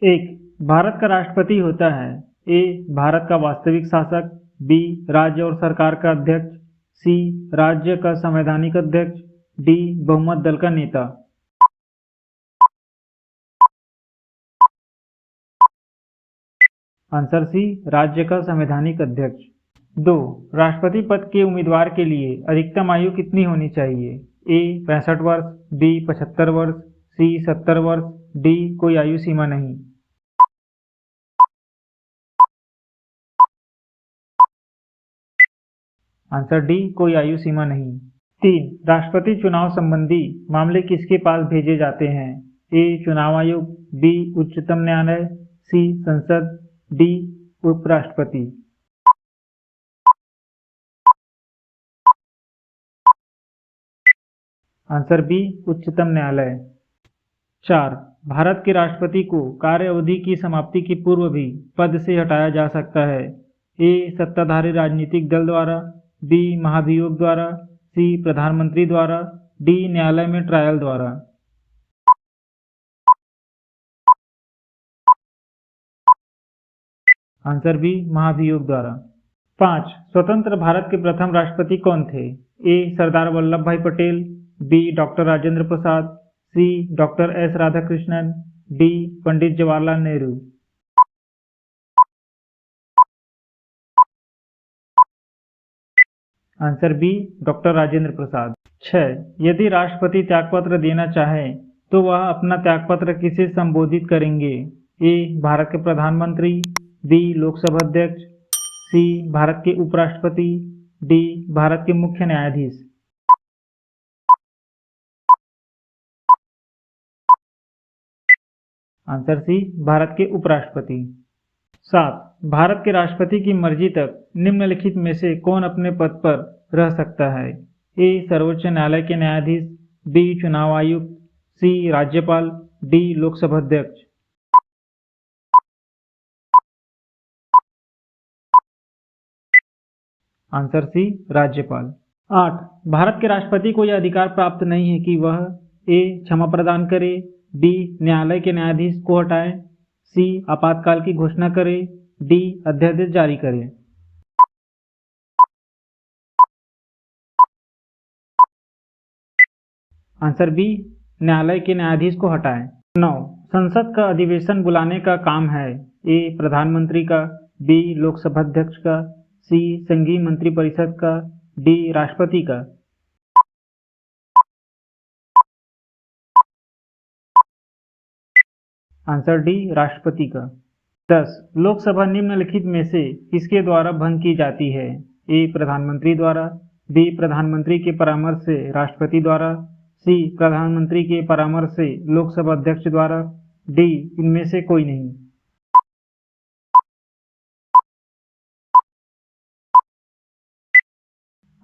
एक, भारत का राष्ट्रपति होता है। ए, भारत का वास्तविक शासक। बी, राज्य और सरकार का अध्यक्ष। सी, राज्य का संवैधानिक अध्यक्ष। डी, बहुमत दल का नेता। आंसर सी, राज्य का संवैधानिक अध्यक्ष। दो, राष्ट्रपति पद के उम्मीदवार के लिए अधिकतम आयु कितनी होनी चाहिए? ए, 65 वर्ष। बी, 75 वर्ष। सी, 70 वर्ष। डी, कोई आयु सीमा नहीं। आंसर डी, कोई आयु सीमा नहीं। तीन, राष्ट्रपति चुनाव संबंधी मामले किसके पास भेजे जाते हैं? ए, चुनाव आयोग। बी, उच्चतम न्यायालय। सी, संसद। डी, उपराष्ट्रपति। आंसर बी, उच्चतम न्यायालय। चार, भारत के राष्ट्रपति को कार्य अवधि की समाप्ति की पूर्व भी पद से हटाया जा सकता है। ए, सत्ताधारी राजनीतिक दल द्वारा। बी, महाभियोग द्वारा। सी, प्रधानमंत्री द्वारा। डी, न्यायालय में ट्रायल द्वारा। आंसर बी, महाभियोग द्वारा। पाँच, स्वतंत्र भारत के प्रथम राष्ट्रपति कौन थे? ए, Sardar Vallabh Bhai Patel. B, doctor Rajendra Prasad. C, doctor S Radhakrishnan. D, Pandit Jawaharlal Nehru. Answer B, doctor Rajendra Prasad. 6, यदि राष्ट्रपति त्यागपत्र देना चाहे तो वह अपना त्यागपत्र किसे संबोधित करेंगे? ए, भारत के प्रधानमंत्री। बी, लोकसभा अध्यक्ष। सी, भारत के उपराष्ट्रपति। डी, भारत के मुख्य न्यायाधीश। आंसर सी, भारत के उपराष्ट्रपति। 7, भारत के राष्ट्रपति की मर्जी तक निम्नलिखित में से कौन अपने पद पर रह सकता है? ए, सर्वोच्च न्यायालय के न्यायाधीश। बी, चुनाव आयुक्त। सी, राज्यपाल। डी, लोकसभा अध्यक्ष। आंसर सी, राज्यपाल। 8, भारत के राष्ट्रपति को यह अधिकार प्राप्त नहीं है कि वह ए, क्षमा प्रदान करे। बी, न्यायालय के न्यायाधीश को हटाए। सी, आपातकाल की घोषणा करे। डी, अध्यादेश जारी करे। आंसर बी, न्यायालय के न्यायाधीश को हटाए। 9, संसद का अधिवेशन बुलाने का काम है। ए, प्रधानमंत्री का। बी, लोकसभा अध्यक्ष का। सी, संघीय मंत्रिपरिषद का। डी, राष्ट्रपति का। आंसर डी, राष्ट्रपति का। 10, लोकसभा निम्नलिखित में से किसके द्वारा भंग की जाती है? ए, प्रधानमंत्री द्वारा। बी, प्रधानमंत्री के परामर्श से राष्ट्रपति द्वारा। सी, प्रधानमंत्री के परामर्श से लोकसभा अध्यक्ष द्वारा। डी, इनमें से कोई नहीं।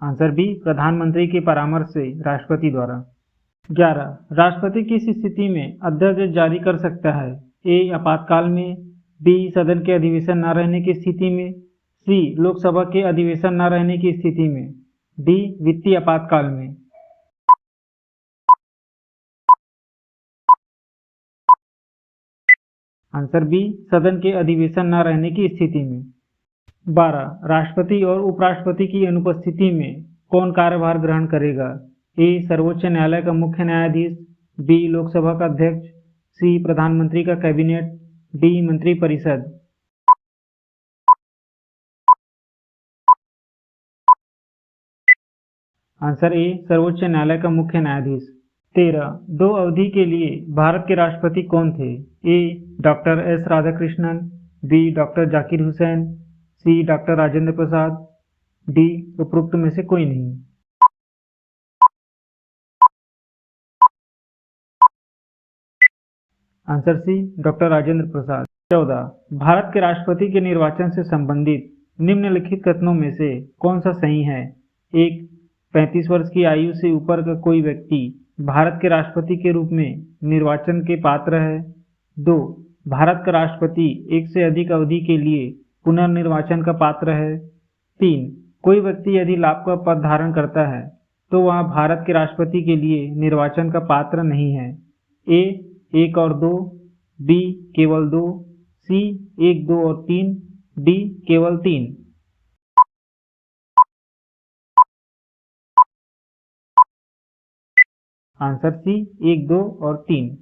आंसर बी, प्रधानमंत्री के परामर्श से राष्ट्रपति द्वारा। 11, राष्ट्रपति किस स्थिति में अध्यादेश जारी कर सकता है? ए, आपातकाल में। बी, सदन के अधिवेशन न रहने की स्थिति में। सी, लोकसभा के अधिवेशन न रहने की स्थिति में। डी, वित्तीय आपातकाल में। आंसर बी, सदन के अधिवेशन न रहने की स्थिति में। 12, राष्ट्रपति और उपराष्ट्रपति की अनुपस्थिति में कौन कार्यभार ग्रहण करेगा? ए, सर्वोच्च न्यायालय का मुख्य न्यायाधीश। बी, लोकसभा का अध्यक्ष। सी, प्रधानमंत्री का कैबिनेट। डी, मंत्रिपरिषद। आंसर ए, सर्वोच्च न्यायालय का मुख्य न्यायाधीश। 13, दो अवधि के लिए भारत के राष्ट्रपति कौन थे? A, doctor S Radhakrishnan. B, doctor Zakir Hussain. C, doctor Rajendra Prasad. D, उपरोक्त में से कोई नहीं। Answer C, doctor Rajendra Prasad. 14, Bharat के राष्ट्रपति के निर्वाचन से संबंधित निम्नलिखित कथनों में से कौन सा सही है? एक, 35 वर्ष की आयु से ऊपर का कोई व्यक्ति भारत के राष्ट्रपति के रूप में निर्वाचन के पात्र है। 2, भारत का राष्ट्रपति एक से अधिक अवधि के लिए पुनर्निर्वाचन का पात्र है। 3, कोई व्यक्ति यदि लाभ का पद धारण करता है तो वह भारत के राष्ट्रपति के लिए निर्वाचन का पात्र नहीं है। ए, 1 और 2। बी केवल 2, सी 1, 2 और 3, डी केवल 3। आंसर सी 1, 2 और 3।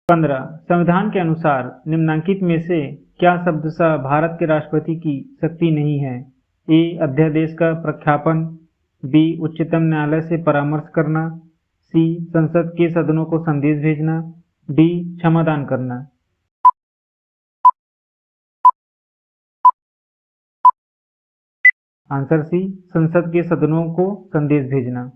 15 संविधान के अनुसार निम्नलिखित में से क्या शब्दशः भारत के राष्ट्रपति की शक्ति नहीं है? ए अध्यादेश का प्रख्यापन, बी उच्चतम न्यायालय से परामर्श करना, सी संसद के सदनों को संदेश भेजना, डी क्षमादान करना। आंसर सी संसद के सदनों को संदेश भेजना।